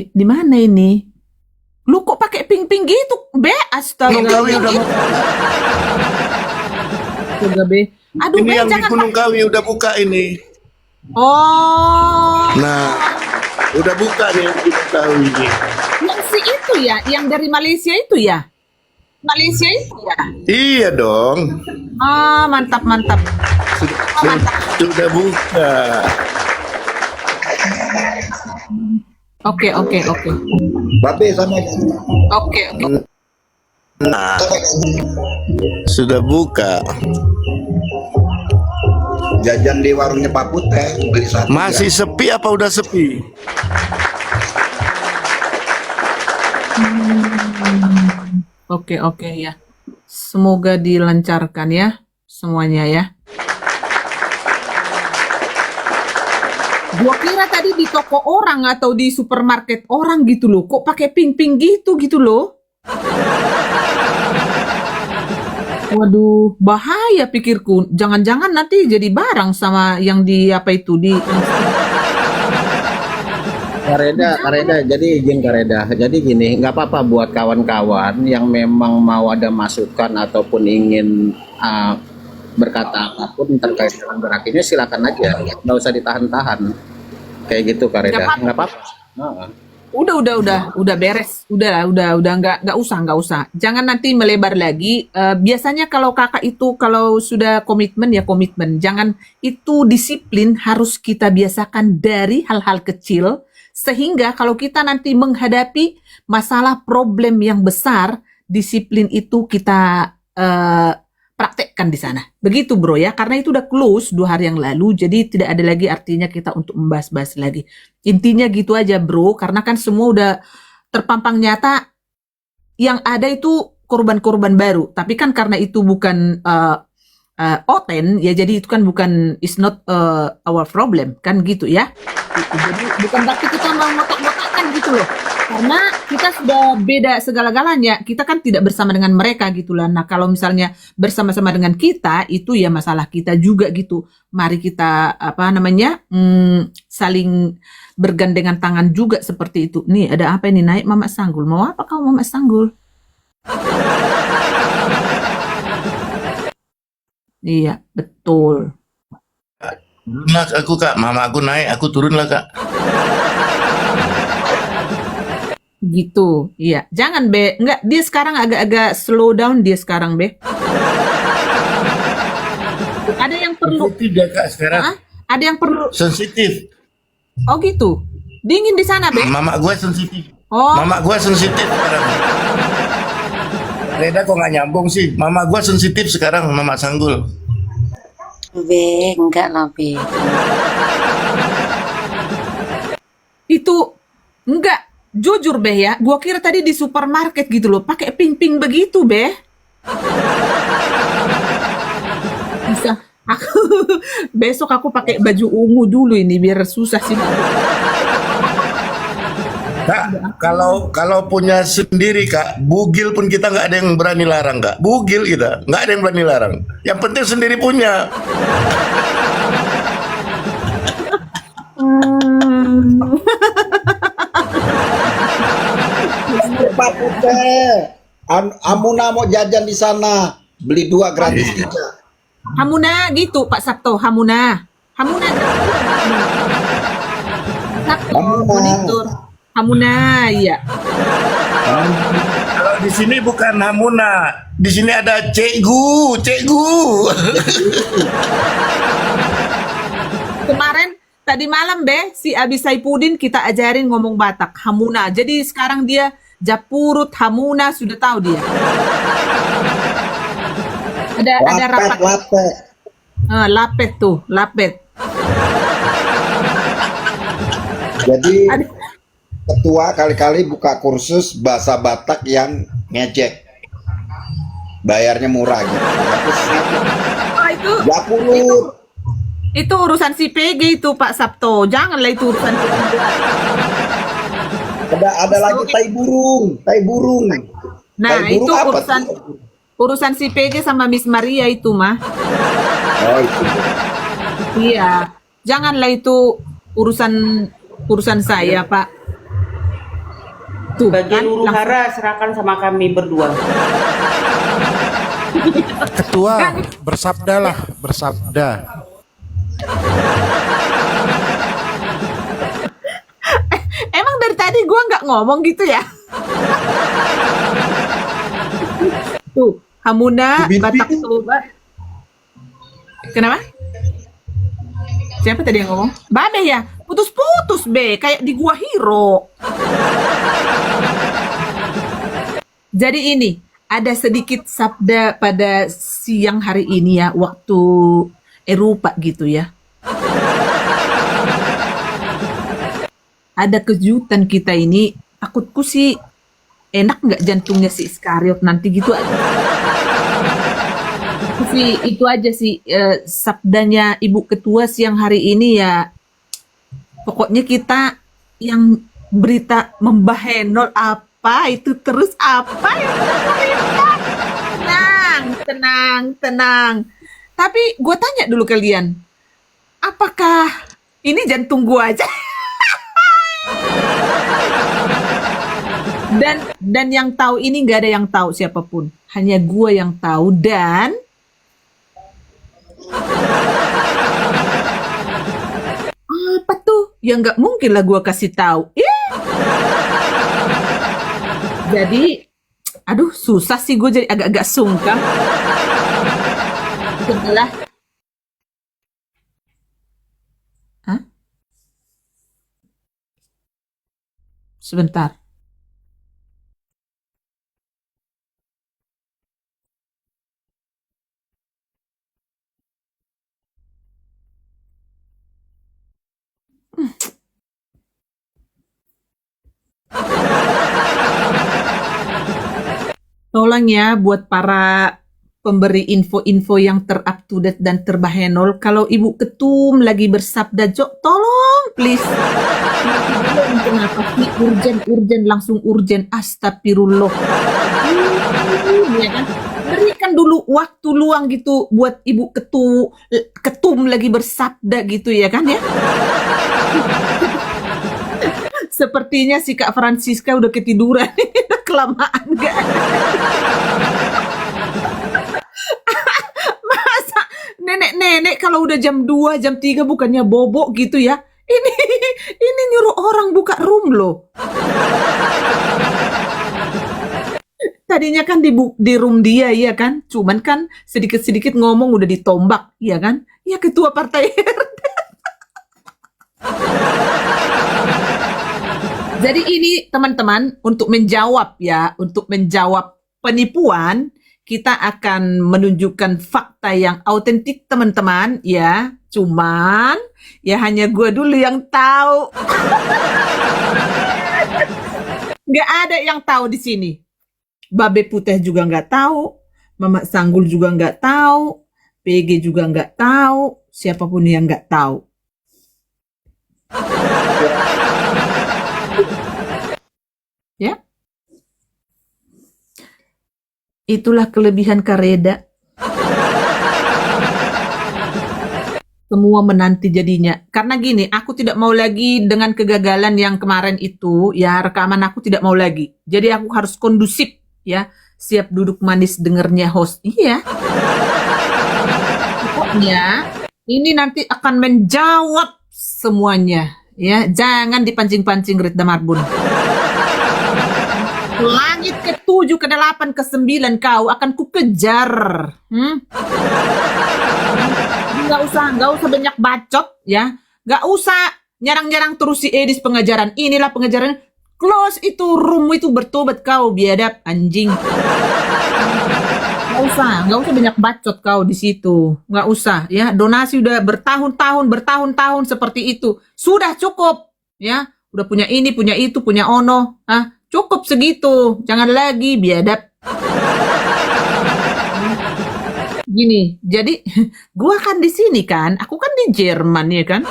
Di mana ini? Lu kok pakai pink-pink gitu? Be, Gunung Kawi astaga. udah buka. Astaga, Be. Aduh, Ini Be, yang di jangan Gunung Kawi udah buka ini. Oh, Nah, udah buka nih yang di Gunung Kawi ini. yang si itu ya, yang dari Malaysia itu ya? Malaysia itu ya? Iya dong. Ah, mantap, mantap. Sudah, Ah, mantap. sudah buka. Oke, oke, oke. Babe sama Oke, oke. Nah, sudah buka. jajan di warungnya Pak Putih beli satu. Masih sepi apa udah sepi? Oke, oke ya. Semoga dilancarkan ya semuanya ya. Gua kira tadi di toko orang atau di supermarket orang gitu loh. Kok pakai pink-pink gitu loh. Waduh, bahaya pikirku. Jangan-jangan nanti jadi barang sama yang di apa itu di Kareda, jadi izin Kareda. Jadi gini, nggak apa-apa buat kawan-kawan yang memang mau ada masukan ataupun ingin berkata apapun terkait dengan gerak ini, silakan aja, nggak usah ditahan-tahan. Kayak gitu Kareda, nggak apa-apa. Nah, Udah beres. Udah nggak usah. Jangan nanti melebar lagi. Biasanya kalau kakak itu kalau sudah komitmen ya komitmen. Jangan itu disiplin harus kita biasakan dari hal-hal kecil sehingga kalau kita nanti menghadapi masalah problem yang besar, disiplin itu kita praktekkan di sana. Begitu bro ya, karena itu udah close 2 hari yang lalu, jadi tidak ada lagi artinya kita untuk membahas-bahas lagi. Intinya gitu aja bro, karena kan semua udah terpampang nyata, yang ada itu korban-korban baru. Tapi kan karena itu bukan oten, ya jadi itu kan bukan, is not our problem, kan gitu ya. Gitu. Jadi bukan berarti kita mau ngotak-ngotakan gitu loh. Karena kita sudah beda segala-galanya, kita kan tidak bersama dengan mereka gitu lah. Nah kalau misalnya bersama-sama dengan kita, itu ya masalah kita juga gitu. Mari kita saling bergandengan tangan juga seperti itu. Nih ada apa ini naik Mama Sanggul? Mau apa kau Mama Sanggul? Iya betul. Turunlah aku kak, mama aku naik, aku turunlah kak. Gitu, iya. Jangan Be, enggak, dia sekarang agak-agak slow down dia sekarang Be. Ada yang perlu, Sensitif dia kak sekarang. ada yang perlu, Sensitif. oh gitu. Dingin di sana Be. Mama gue sensitif. Oh, Mama gue sensitif sekarang. Reda kok nggak nyambung sih? Mama gue sensitif sekarang, Mama Sanggul. Be, enggak lah Be. itu enggak. Jujur Be ya, gua kira tadi di supermarket gitu loh, pakai pink-pink begitu Be. Bisa, aku besok aku pakai baju ungu dulu ini biar susah sih. Kak, kalau punya sendiri kak, bugil pun kita nggak ada yang berani larang kak. Bugil kita, nggak ada yang berani larang. Yang penting sendiri punya. Pak Putih. Amuna mau jajan di sana, beli 2 gratis 3. Hamuna gitu Pak Sabto, Hamuna. Hamuna. Sabto, Hamuna. monitor. Hamuna, iya. Kalau di sini bukan Hamuna, di sini ada Cekgu. Kemarin tadi malam Be, si Abi Saipudin kita ajarin ngomong Batak, Hamuna. Jadi sekarang dia Japurut Hamuna sudah tahu dia. Ada rapat. Lapet. Lapet tuh, lapet. Jadi Ada- ketua kali-kali buka kursus bahasa Batak yang ngejek. Bayarnya murah gitu. Oh, itu Japurut. urusan si PG itu Pak Sabto. Janganlah itu urusan kita. Ada lagi tai burung. Nah, Tai burung itu apa urusan urusan si PG sama Miss Maria itu mah. Oh, itu. Iya. Janganlah itu urusan saya, Pak. Tuh Bagian kan, huru langsung hara serahkan sama kami berdua. Ketua, bersabdalah, bersabda. emang dari tadi gua nggak ngomong gitu ya? Tuh, Hamuna, Batak Toba. Kenapa? Siapa tadi yang ngomong? Babe ya? Putus-putus, Be. Kayak di Gua Hero. Jadi ini, ada sedikit sabda pada siang hari ini ya, waktu Eropa gitu ya. Ada kejutan kita ini, takutku sih enak nggak jantungnya si Iskariot nanti gitu aja. Aku sih itu aja sih sabdanya Ibu Ketua siang hari ini ya. Pokoknya kita yang berita membahenol apa itu terus apa ya. Tenang, tenang, tenang. Tapi gue tanya dulu kalian, apakah ini jantung gue aja? Dan yang tahu ini nggak ada yang tahu siapapun, hanya gue yang tahu. Dan apa tuh yang nggak mungkin lah gue kasih tahu. Jadi aduh susah sih, gue jadi agak-agak sungkan setelah Hah? Sebentar. Tolong ya buat para pemberi info-info yang ter-up to date dan terbahenol. Kalau Ibu Ketum lagi bersabda, Jok, tolong please. Kenapa sih urgen langsung urgen, astagfirullah. Ya kan? Berikan dulu waktu luang gitu buat Ibu Ketum lagi bersabda gitu ya kan ya. Sepertinya si Kak Francisca udah ketiduran. Kelamaan gak? Masa nenek-nenek kalau udah jam 2, jam 3 bukannya bobok gitu ya? Ini nyuruh orang buka room loh. Tadinya kan di room dia ya kan? Cuman kan sedikit-sedikit ngomong udah ditombak, ya kan? Ya ketua partai RT. Jadi ini teman-teman untuk menjawab penipuan, kita akan menunjukkan fakta yang autentik teman-teman ya. Cuman ya hanya gue dulu yang tahu. Nggak ada yang tahu di sini. Babe Putih juga nggak tahu, Mama Sanggul juga nggak tahu, PG juga nggak tahu, siapapun yang nggak tahu. Ya, itulah kelebihan Kareda. Semua menanti jadinya. Karena gini, aku tidak mau lagi dengan kegagalan yang kemarin itu, ya rekaman aku tidak mau lagi. Jadi aku harus kondusif, ya. Siap duduk manis dengernya host. Iya. Pokoknya, ini nanti akan menjawab semuanya. Ya, jangan dipancing-pancing Rita Marbun. Langit ke-7, ke-8, ke-9 kau akan kukejar. Nggak usah banyak bacot ya. Nggak usah nyarang-nyarang terus si Edis pengajaran. Inilah pengajaran. Close itu room itu, bertobat kau biadab anjing. Nggak usah banyak bacot kau di situ. Nggak usah ya. Donasi udah bertahun-tahun seperti itu. Sudah cukup ya. Udah punya ini, punya itu, punya ono. Cukup segitu. Jangan lagi biadab. Gini, jadi gua kan di sini kan, aku kan di Jerman ya kan.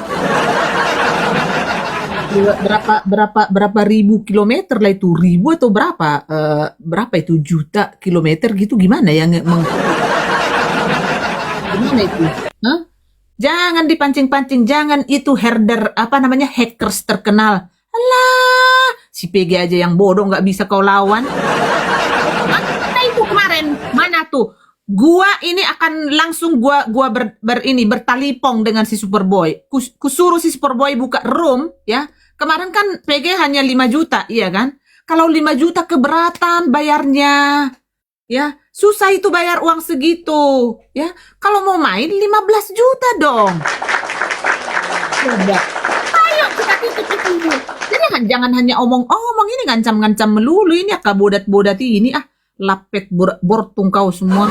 Berapa ribu kilometer lah itu, ribu atau berapa? Berapa itu juta kilometer gitu, gimana ya? Gimana itu? Jangan dipancing-pancing, jangan itu herder hackers terkenal. Alah, Si PG aja yang bodoh nggak bisa kau lawan. Mana itu kemarin? Mana tuh? Gua ini akan langsung gua bertalipong dengan si Superboy. Kusuruh si Superboy buka room ya. Kemarin kan PG hanya 5 juta, iya kan? Kalau 5 juta keberatan bayarnya. Ya, susah itu bayar uang segitu, ya. Kalau mau main 15 juta dong. Coba. Ayo kita tutup itu. Jadi jangan hanya omong ini ngancam-ngancam melulu ini bodat-bodat ini lapet bortung kau semua.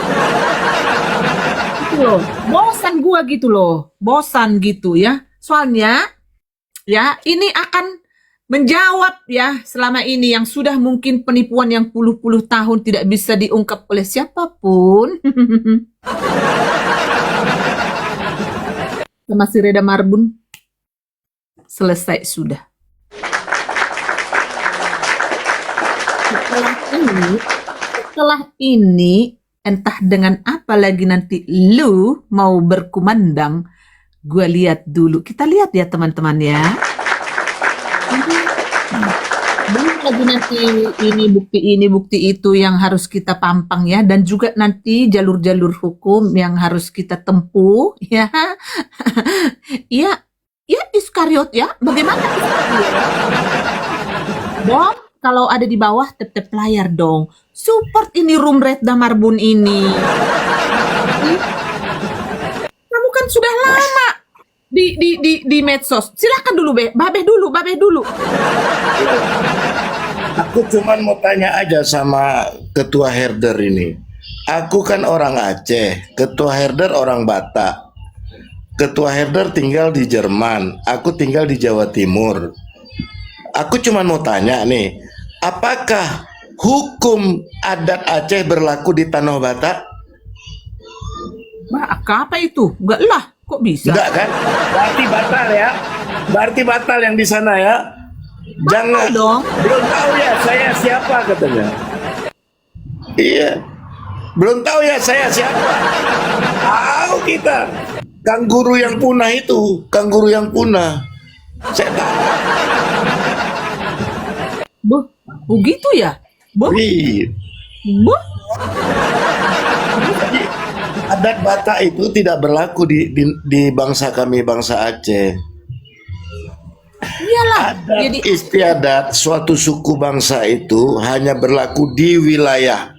Gitu loh. Bosan gua gitu loh. Bosan gitu ya. Soalnya ya ini akan menjawab ya selama ini yang sudah mungkin penipuan yang puluh-puluh tahun tidak bisa diungkap oleh siapapun. Sama si Reda Marbun selesai sudah. Setelah ini entah dengan apa lagi nanti lu mau berkumandang, gua lihat dulu. Kita lihat ya teman-teman ya. Belum lagi nanti ini bukti itu yang harus kita pampang ya, dan juga nanti jalur-jalur hukum yang harus kita tempuh ya. Ya Iskariot ya, bagaimana Iskariot? Dong, kalau ada di bawah tep-tep layar dong. Support ini room Reda Marbun ini. Kamu kan sudah lama di medsos. Silakan dulu Babeh dulu. Aku cuman mau tanya aja sama ketua herder ini. Aku kan orang Aceh, ketua herder orang Batak. Ketua herder tinggal di Jerman, aku tinggal di Jawa Timur. Aku cuma mau tanya nih, apakah hukum adat Aceh berlaku di Tanah Batak? Apa itu? Enggak lah, kok bisa? Enggak kan? Berarti batal ya? Berarti batal yang di sana ya? Jangan dong. Belum tahu ya saya siapa katanya. Iya. Belum tahu ya saya siapa. Tahu kita. Kangguru yang punah itu, kangguru yang punah. Saya tahu. Begitu ya? Iya. Adat Batak itu tidak berlaku di bangsa kami, bangsa Aceh. Iyalah. Adat istiadat suatu suku bangsa itu hanya berlaku di wilayah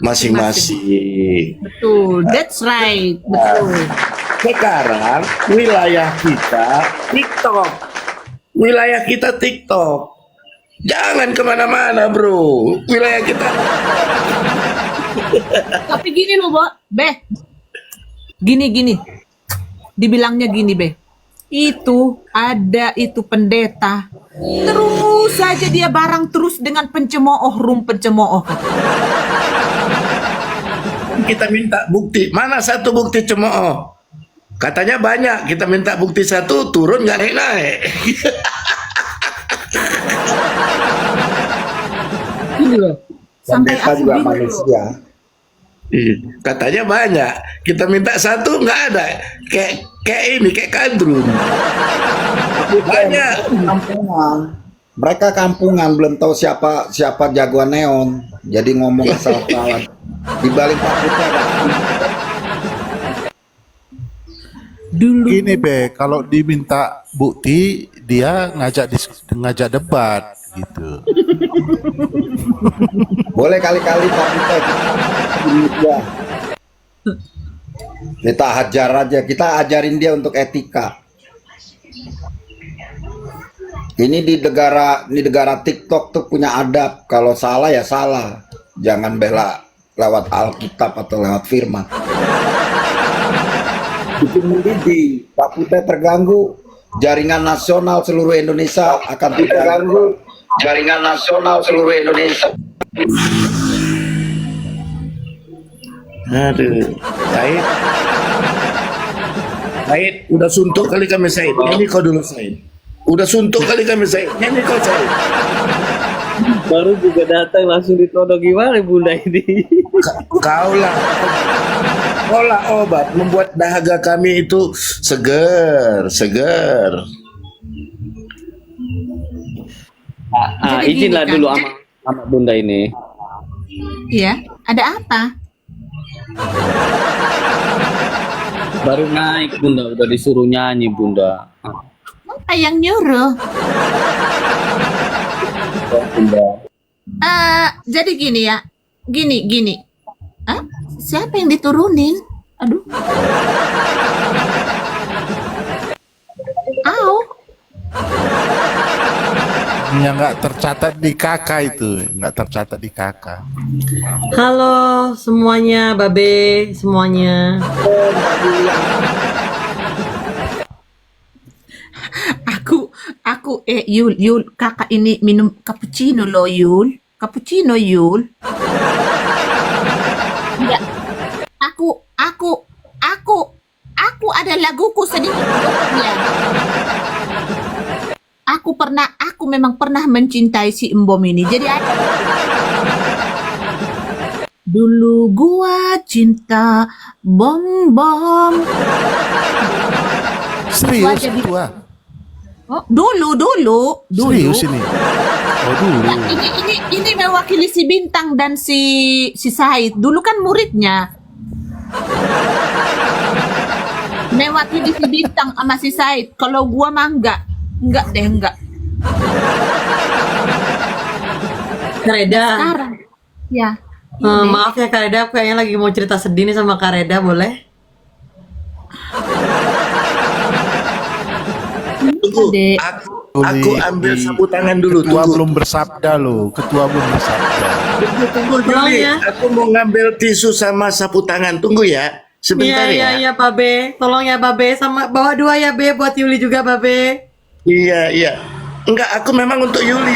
masing-masing. Betul, that's right. Betul. Sekarang wilayah kita TikTok. Wilayah kita TikTok. Jangan kemana-mana bro. Wilayah kita. Tapi gini loh, Gini. Dibilangnya gini, Itu pendeta. Terus saja dia barang terus dengan pencemooh. Kita minta bukti. Mana satu bukti cemooh? Katanya banyak. Kita minta bukti satu, turun nggak naik. Gini loh. Sampai Pendeta juga manusia. Katanya banyak. Kita minta satu nggak ada. Kayak kadrun. Banyak. Kampungan. Mereka kampungan, belum tahu siapa jagoan neon. Jadi ngomong asal-asalan. Di balik pakutnya Dulu. Gini kalau diminta bukti dia ngajak debat gitu. boleh kali-kali Pak Pita. Kita hajar aja, kita ajarin dia untuk etika. Ini di negara TikTok tuh punya adab. Kalau salah ya salah. Jangan bela lewat Alkitab atau lewat firman. Bikin mendidih. Pak Putih terganggu, jaringan nasional seluruh Indonesia akan terganggu. Jaringan nasional seluruh Indonesia. Aduh, Said, udah suntuk kali kami Said. Ini kau dulu Said. Udah suntuk kali kami Said. Ini kau Said. Baru juga datang langsung ditodong, gimana bunda ini? Kaulah obat membuat dahaga kami itu segar. Jadi gini, izinlah Kak. dulu sama Bunda ini. Iya, ada apa? Baru naik Bunda, udah disuruh nyanyi Bunda. Apa yang nyuruh? Bunda. Jadi gini ya, gini. Hah? Siapa yang diturunin? Aduh. Au. Yang nggak tercatat di kakak itu, nggak tercatat di kakak. Halo semuanya, Babe, semuanya. Yul, kakak ini minum cappuccino loh, Yul. Cappuccino, Yul. Enggak. Aku ada laguku sedikit untuknya. Aku memang pernah mencintai si Embom ini. Jadi ada. Dulu gua cinta bom. Serius Wah, jadi- tua? Oh, dulu. Serius ini? Oh dulu. Nah, ini mewakili si Bintang dan si Said. Dulu kan muridnya. Mewakili si Bintang sama si Said. Kalau gua mah enggak deh. Kareda, Sekarang. Ya. Iya deh. maaf ya Kareda, aku kayaknya lagi mau cerita sedih nih sama Kareda, boleh? Tunggu, Dek. aku ambil sapu tangan dulu. Ketua Tunggu, belum bersabda loh. Ketua belum bersabda. tunggu Tolong Juli. ya. Aku mau ngambil tisu sama sapu tangan. Tunggu ya, sebentar ya. Iya, Babe. Tolong ya, Babe. Sama bawa 2 ya, Be, buat Yuli juga, Babe. Iya. Enggak, aku memang untuk Yuli.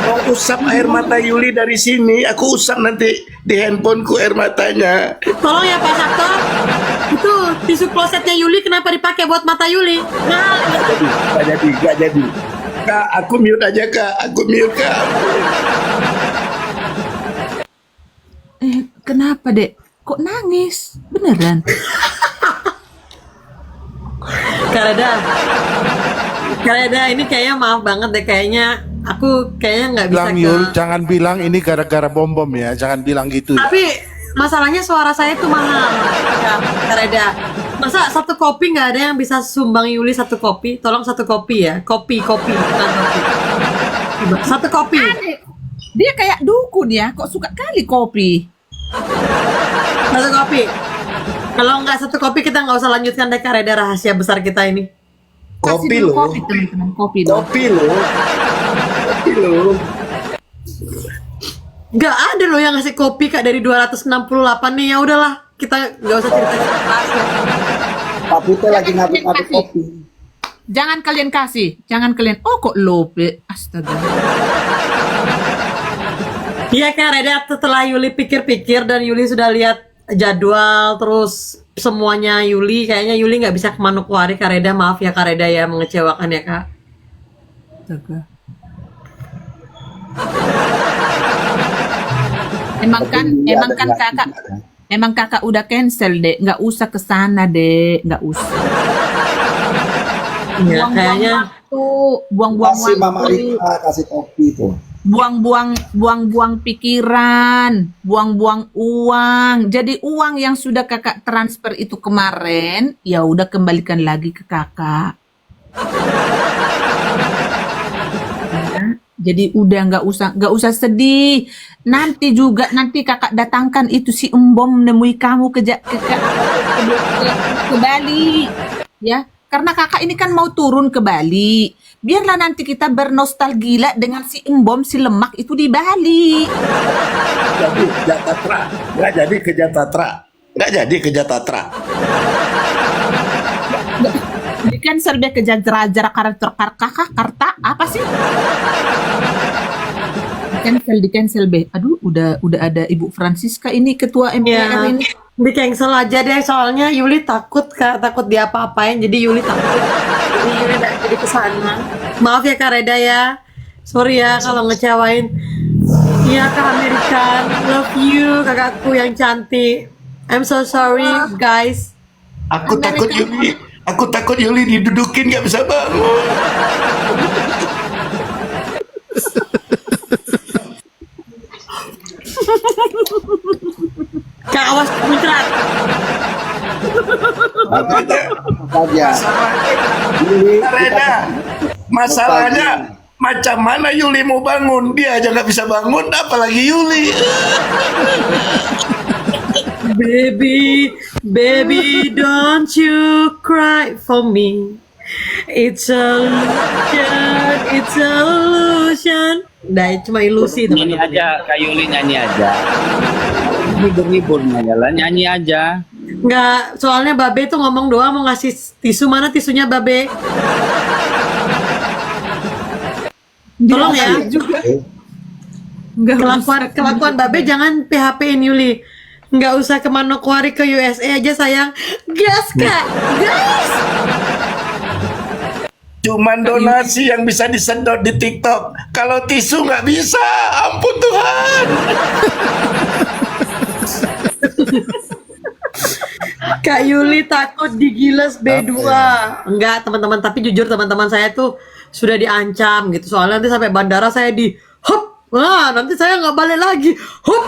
Mau usap air mata Yuli dari sini. Aku usap nanti di handphoneku air matanya. Tolong ya, Pak Sabto. Itu tisu klosetnya Yuli kenapa dipakai buat mata Yuli? Nah, Gak jadi. Kak, aku mute aja, Kak. Kenapa, Dek? Kok nangis? Beneran? Kareda, ini kayaknya maaf banget deh, kayaknya aku nggak bisa Bilang Yul, jangan bilang ini gara-gara bom ya. Jangan bilang gitu. Tapi masalahnya suara saya tuh mahal, ya, Kareda. Masa 1 kopi nggak ada yang bisa sumbang Yuli 1 kopi? Tolong 1 kopi ya, kopi, bukan kopi. Coba, 1 kopi. Dia kayak dukun ya. Kok suka kali kopi? 1 kopi. Kalau nggak 1 kopi kita nggak usah lanjutkan deh Kareda, rahasia besar kita ini. Kasih Kopi dulu loh. kopi, teman-teman. Kopi loh. Kopi loh. Nggak ada loh yang ngasih kopi Kak dari 268 nih. Ya udahlah, kita nggak usah cerita rahasia. Pak Putih lagi ngaduk-ngaduk kopi. Jangan kalian kasih. Oh, kok lope. Astaga. Iya Kareda, setelah Yuli pikir-pikir dan Yuli sudah lihat jadwal terus semuanya Yuli, kayaknya Yuli nggak bisa ke Manokwari. Kareda, maaf ya Kareda ya, mengecewakan ya Kak. Astaga. Emang kakak udah cancel, Dek. Nggak usah ke sana, Dek. Nggak usah. Iya, kayaknya waktu, buang-buang Kasih Mama waktu, Rita, kasih kopi tuh. buang-buang pikiran, buang-buang uang. Jadi uang yang sudah kakak transfer itu kemarin, ya udah kembalikan lagi ke kakak. Ya, jadi udah nggak usah sedih. Nanti kakak datangkan itu si Embom nemui kamu ke Bali, ya. Karena kakak ini kan mau turun ke Bali. Biarlah nanti kita bernostalgia dengan si Embom, si lemak itu di Bali. Jadi Jatatra. Nggak jadi ke Jatatra. Di cancel deh ke Jajara Karta apa sih? Di cancel be. Aduh, udah ada Ibu Francisca ini ketua MPR ya, ini. di cancel aja deh, soalnya Yuli takut Kak, takut diapa-apain, jadi Yuli takut. Jadi Yuli nggak jadi kesana. Maaf ya Kareda ya, sorry ya kalau ngecewain. Iya Kak American, love you kakakku yang cantik. I'm so sorry guys. Aku takut Yuli didudukin nggak bisa bangun. Makanya saja. Yuli, kita Reda, masalahnya macam mana Yuli mau bangun? Dia aja nggak bisa bangun, apalagi Yuli. Baby, baby, don't you cry for me. It's illusion, it's illusion. Nah, cuma ilusi Nyanyi teman-teman. aja, Kak Yuli nyanyi aja. Hibur-hibur lah, nyanyi aja. Nggak, soalnya Babe tuh ngomong doang mau ngasih tisu. Mana tisunya Babe? Tolong ya. juga. Nggak Kelakuan Babe jangan PHP-in Yuli. Nggak usah ke Manokwari, ke USA aja sayang. Gas Kak, gas. Cuman donasi yang bisa disedot di TikTok. Kalau tisu nggak bisa, ampun Tuhan. Kak Yuli takut digiles B2. Enggak teman-teman, tapi jujur teman-teman saya tuh sudah diancam gitu. Soalnya nanti sampai bandara saya di hop. Wah, nanti saya nggak balik lagi. Hop.